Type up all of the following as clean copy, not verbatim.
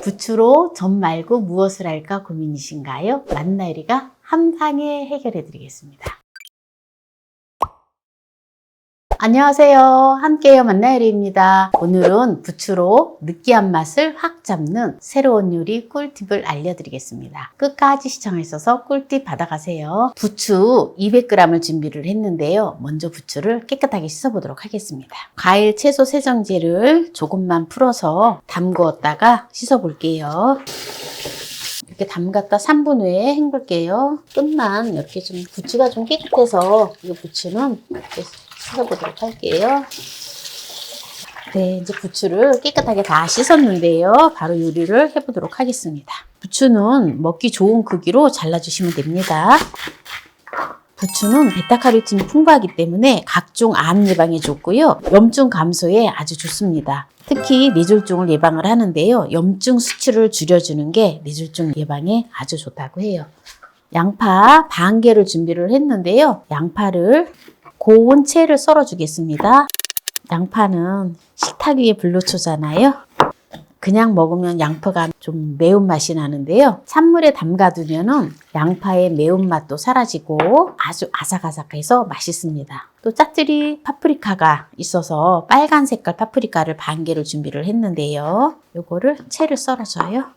부추로 전 말고 무엇을 할까 고민이신가요? 만나요리가 한 방에 해결해 드리겠습니다. 안녕하세요. 함께요 만나요리입니다. 오늘은 부추로 느끼한 맛을 확 잡는 새로운 요리 꿀팁을 알려드리겠습니다. 끝까지 시청하셔서 꿀팁 받아가세요. 부추 200g을 준비를 했는데요. 먼저 부추를 깨끗하게 씻어보도록 하겠습니다. 과일 채소 세정제를 조금만 풀어서 담그었다가 씻어볼게요. 이렇게 담갔다 3분 후에 헹굴게요. 끝만 이렇게 좀 부추가 좀 깨끗해서 이 부추는 이렇게 씻어보도록 할게요. 네, 이제 부추를 깨끗하게 다 씻었는데요. 바로 요리를 해보도록 하겠습니다. 부추는 먹기 좋은 크기로 잘라주시면 됩니다. 부추는 베타카로틴이 풍부하기 때문에 각종 암 예방에 좋고요. 염증 감소에 아주 좋습니다. 특히 뇌졸중을 예방을 하는데요. 염증 수치를 줄여주는 게 뇌졸중 예방에 아주 좋다고 해요. 양파 반 개를 준비를 했는데요. 양파를 고운 채를 썰어 주겠습니다. 양파는 식탁 위의 불로초잖아요. 그냥 먹으면 양파가 좀 매운맛이 나는데요. 찬물에 담가두면 양파의 매운맛도 사라지고 아주 아삭아삭해서 맛있습니다. 또 짜투리 파프리카가 있어서 빨간 색깔 파프리카를 반 개를 준비를 했는데요. 요거를 채를 썰어줘요.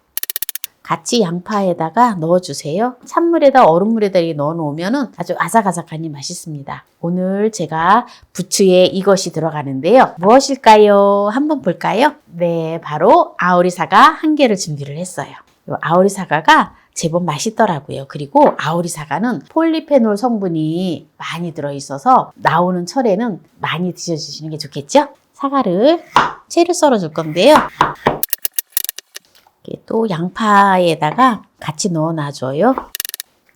같이 양파에다가 넣어주세요. 찬물에다 얼음물에다 이렇게 넣어놓으면 아주 아삭아삭하니 맛있습니다. 오늘 제가 부추에 이것이 들어가는데요. 무엇일까요? 한번 볼까요? 네, 바로 아오리사과 한 개를 준비를 했어요. 이 아오리사과가 제법 맛있더라고요. 그리고 아오리사과는 폴리페놀 성분이 많이 들어있어서 나오는 철에는 많이 드셔주시는 게 좋겠죠? 사과를 채를 썰어줄 건데요. 또 양파에다가 같이 넣어 놔줘요.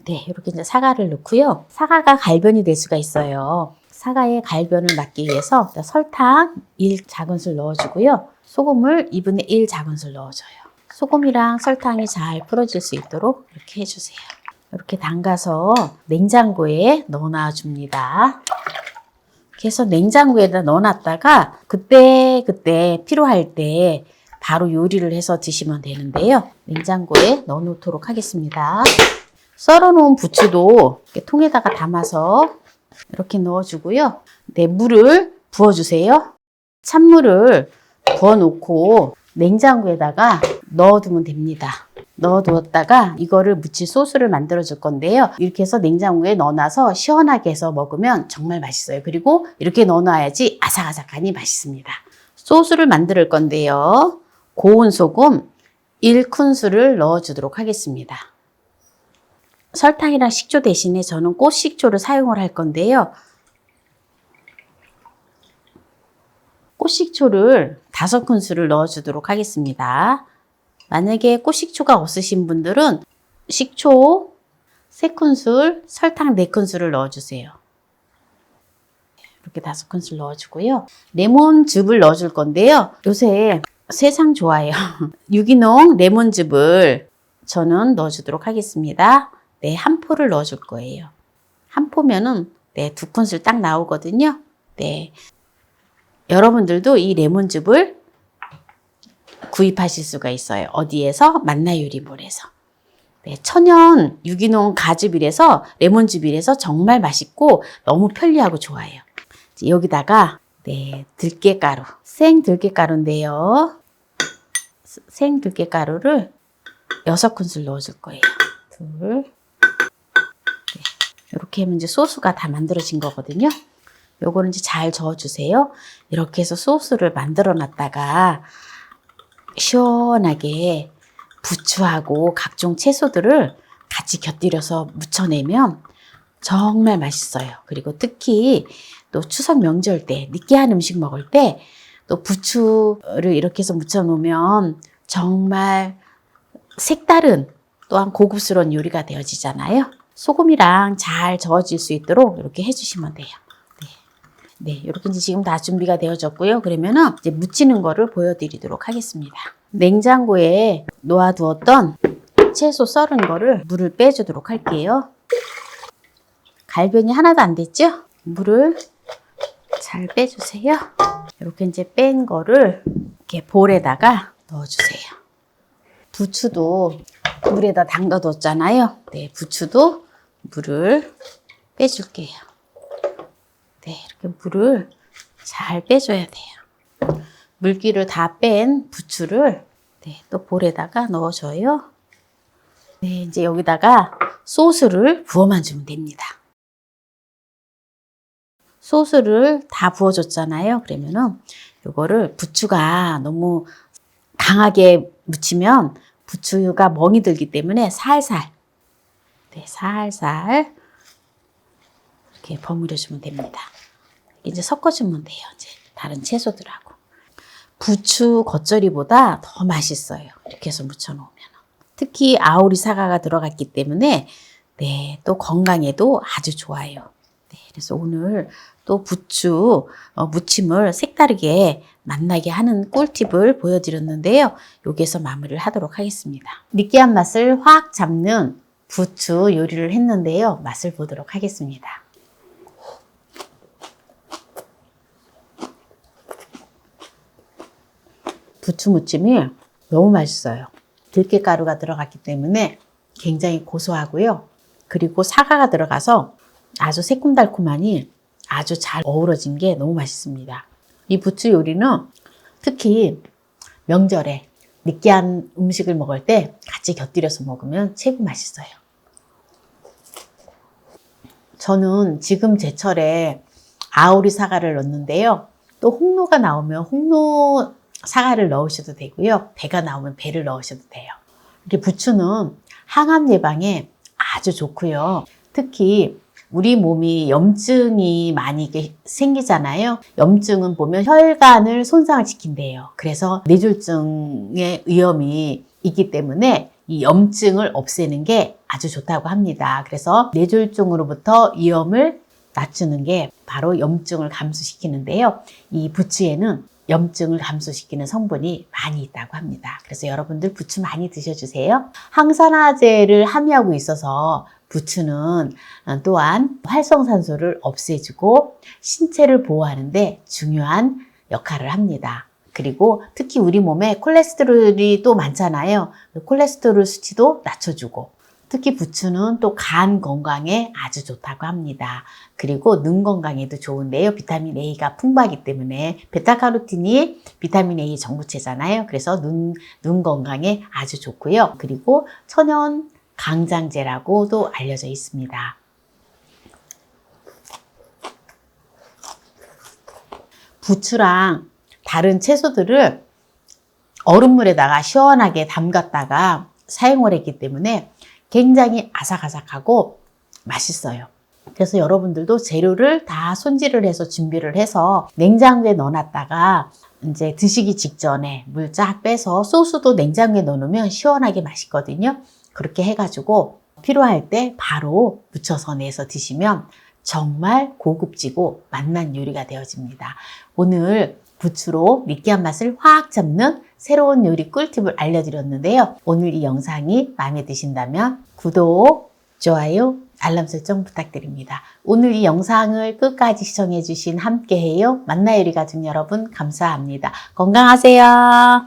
네, 이렇게 이제 사과를 넣고요. 사과가 갈변이 될 수가 있어요. 사과의 갈변을 막기 위해서 설탕 1작은술 넣어주고요. 소금을 2분의 1 작은술 넣어줘요. 소금이랑 설탕이 잘 풀어질 수 있도록 이렇게 해주세요. 이렇게 담가서 냉장고에 넣어놔 줍니다. 그래서 냉장고에다 넣어놨다가 그때 필요할 때 바로 요리를 해서 드시면 되는데요. 냉장고에 넣어 놓도록 하겠습니다. 썰어 놓은 부추도 이렇게 통에다가 담아서 이렇게 넣어주고요. 네, 물을 부어주세요. 찬물을 부어 놓고 냉장고에다가 넣어두면 됩니다. 넣어두었다가 이거를 무칠 소스를 만들어 줄 건데요. 이렇게 해서 냉장고에 넣어놔서 시원하게 해서 먹으면 정말 맛있어요. 그리고 이렇게 넣어놔야지 아삭아삭하니 맛있습니다. 소스를 만들 건데요. 고운 소금 1큰술을 넣어주도록 하겠습니다. 설탕이랑 식초 대신에 저는 꽃식초를 사용을 할 건데요. 꽃식초를 5큰술을 넣어주도록 하겠습니다. 만약에 꽃식초가 없으신 분들은 식초 3큰술, 설탕 4큰술을 넣어주세요. 이렇게 5큰술 넣어주고요. 레몬즙을 넣어줄 건데요. 요새 세상 좋아요. 유기농 레몬즙을 저는 넣어주도록 하겠습니다. 네, 한 포를 넣어줄 거예요. 한 포면은 네, 2큰술 딱 나오거든요. 네, 여러분들도 이 레몬즙을 구입하실 수가 있어요. 어디에서? 만나요리몰에서. 네, 천연 유기농 가즙이라서 레몬즙이라서 정말 맛있고 너무 편리하고 좋아요. 여기다가 네, 들깨가루, 생 들깨가루인데요. 생 들깨가루를 6큰술 넣어줄 거예요. 둘, 네, 이렇게 하면 이제 소스가 다 만들어진 거거든요. 요거는 이제 잘 저어주세요. 이렇게 해서 소스를 만들어 놨다가 시원하게 부추하고 각종 채소들을 같이 곁들여서 무쳐내면 정말 맛있어요. 그리고 특히 또 추석 명절 때 느끼한 음식 먹을 때 또 부추를 이렇게 해서 무쳐 놓으면 정말 색다른 또한 고급스러운 요리가 되어지잖아요. 소금이랑 잘 저어질 수 있도록 이렇게 해주시면 돼요. 네, 이렇게 이제 지금 다 준비가 되어졌고요. 그러면은 이제 무치는 거를 보여드리도록 하겠습니다. 냉장고에 놓아두었던 채소 썰은 거를 물을 빼주도록 할게요. 갈변이 하나도 안 됐죠? 물을 잘 빼주세요. 이렇게 이제 뺀 거를 이렇게 볼에다가 넣어주세요. 부추도 물에다 담가뒀잖아요. 네, 부추도 물을 빼줄게요. 네, 이렇게 물을 잘 빼줘야 돼요. 물기를 다 뺀 부추를 네, 또 볼에다가 넣어줘요. 네, 이제 여기다가 소스를 부어만 주면 됩니다. 소스를 다 부어줬잖아요. 그러면은 이거를 부추가 너무 강하게 묻히면 부추가 멍이 들기 때문에 살살, 네, 살살 이렇게 버무려주면 됩니다. 이제 섞어주면 돼요. 이제 다른 채소들하고. 부추 겉절이보다 더 맛있어요. 이렇게 해서 묻혀놓으면. 특히 아오리 사과가 들어갔기 때문에 네, 또 건강에도 아주 좋아요. 네, 그래서 오늘 또 부추 무침을 색다르게 맛나게 하는 꿀팁을 보여드렸는데요. 여기에서 마무리를 하도록 하겠습니다. 느끼한 맛을 확 잡는 부추 요리를 했는데요. 맛을 보도록 하겠습니다. 부추 무침이 너무 맛있어요. 들깨가루가 들어갔기 때문에 굉장히 고소하고요. 그리고 사과가 들어가서 아주 새콤달콤하니 아주 잘 어우러진 게 너무 맛있습니다. 이 부추 요리는 특히 명절에 느끼한 음식을 먹을 때 같이 곁들여서 먹으면 최고 맛있어요. 저는 지금 제철에 아오리 사과를 넣는데요. 또 홍로가 나오면 홍로 사과를 넣으셔도 되고요. 배가 나오면 배를 넣으셔도 돼요. 이렇게 부추는 항암 예방에 아주 좋고요. 특히 우리 몸이 염증이 많이 생기잖아요. 염증은 보면 혈관을 손상을 시킨대요. 그래서 뇌졸중의 위험이 있기 때문에 이 염증을 없애는 게 아주 좋다고 합니다. 그래서 뇌졸중으로부터 위험을 낮추는 게 바로 염증을 감소시키는데요. 이 부추에는 염증을 감소시키는 성분이 많이 있다고 합니다. 그래서 여러분들 부추 많이 드셔주세요. 항산화제를 함유하고 있어서 부추는 또한 활성산소를 없애주고 신체를 보호하는데 중요한 역할을 합니다. 그리고 특히 우리 몸에 콜레스테롤이 또 많잖아요. 콜레스테롤 수치도 낮춰주고 특히 부추는 또 간 건강에 아주 좋다고 합니다. 그리고 눈 건강에도 좋은데요. 비타민 A가 풍부하기 때문에 베타카로틴이 비타민 A 정부체잖아요. 그래서 눈 건강에 아주 좋고요. 그리고 천연 강장제라고도 알려져 있습니다. 부추랑 다른 채소들을 얼음물에다가 시원하게 담갔다가 사용을 했기 때문에 굉장히 아삭아삭하고 맛있어요. 그래서 여러분들도 재료를 다 손질을 해서 준비를 해서 냉장고에 넣어놨다가 이제 드시기 직전에 물 쫙 빼서 소스도 냉장고에 넣어놓으면 시원하게 맛있거든요. 그렇게 해가지고 필요할 때 바로 무쳐서 내서 드시면 정말 고급지고 맛난 요리가 되어집니다. 오늘 부추로 느끼한 맛을 확 잡는 새로운 요리 꿀팁을 알려드렸는데요. 오늘 이 영상이 마음에 드신다면 구독, 좋아요, 알람 설정 부탁드립니다. 오늘 이 영상을 끝까지 시청해주신 함께해요 만나요리 가족 여러분 감사합니다. 건강하세요.